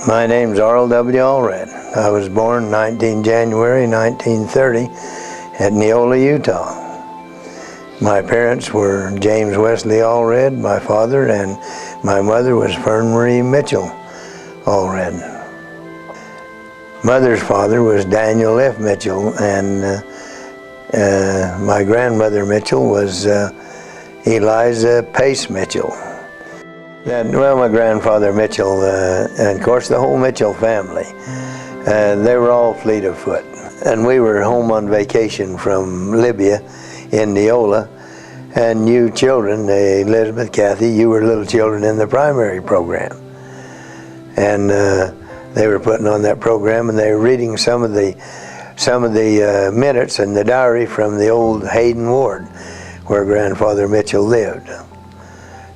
My name's Arl W. Allred. I was born 19 January 1930 at Neola, Utah. My parents were James Wesley Allred, my father, and my mother was Fern Marie Mitchell Allred. Mother's father was Daniel F. Mitchell, and my grandmother Mitchell was Eliza Pace Mitchell. Well, my grandfather Mitchell, and of course the whole Mitchell family, they were all fleet of foot. And we were home on vacation from Libya in Neola, and you children, Elizabeth, Kathy, you were little children in the primary program. And they were putting on that program, and they were reading some of the minutes in the diary from the old Hayden ward where Grandfather Mitchell lived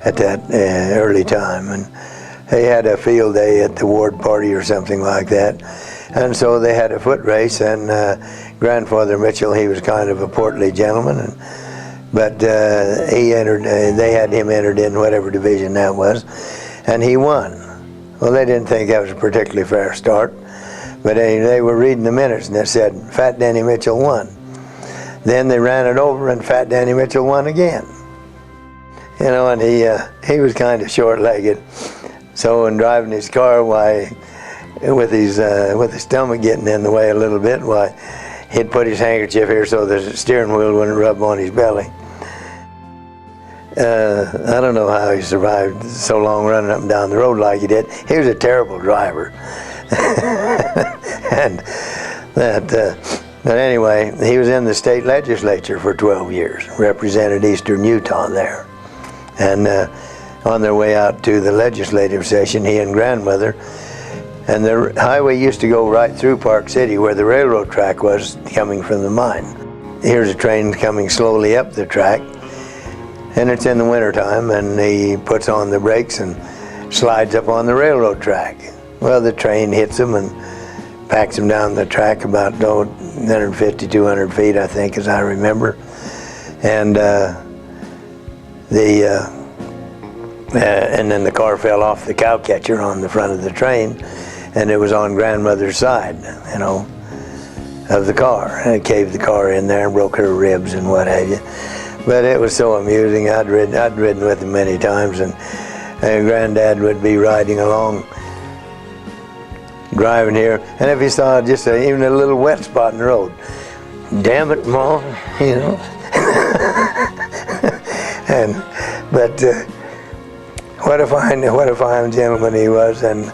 at that early time. And they had a field day at the ward party or something like that. And so they had a foot race, and Grandfather Mitchell, he was kind of a portly gentleman, but he entered, they had him entered in whatever division that was, and he won. Well, they didn't think that was a particularly fair start, but they were reading the minutes, and it said, Fat Danny Mitchell won. Then they ran it over, and Fat Danny Mitchell won again. You know, and he was kind of short-legged, so in driving his car, why, with his stomach getting in the way a little bit, why, he'd put his handkerchief here so the steering wheel wouldn't rub on his belly. I don't know how he survived so long running up and down the road like he did. He was a terrible driver. And but anyway, he was in the state legislature for 12 years, represented eastern Utah there. And on their way out to the legislative session, he and grandmother, and the highway used to go right through Park City where the railroad track was coming from the mine. Here's a train coming slowly up the track, and it's in the wintertime, and he puts on the brakes and slides up on the railroad track. Well, the train hits him and packs him down the track about 150, 200 feet, I think, as I remember. And and then the car fell off the cow catcher on the front of the train, and it was on grandmother's side, you know, of the car. And it caved the car in there and broke her ribs and what have you. But it was so amusing. I'd ridden with him many times, and Granddad would be riding along, driving here, and if he saw just even a little wet spot in the road, damn it, Ma, you know. But what a fine gentleman he was, and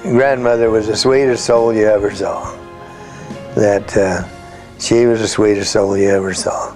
grandmother was the sweetest soul you ever saw. She was the sweetest soul you ever saw.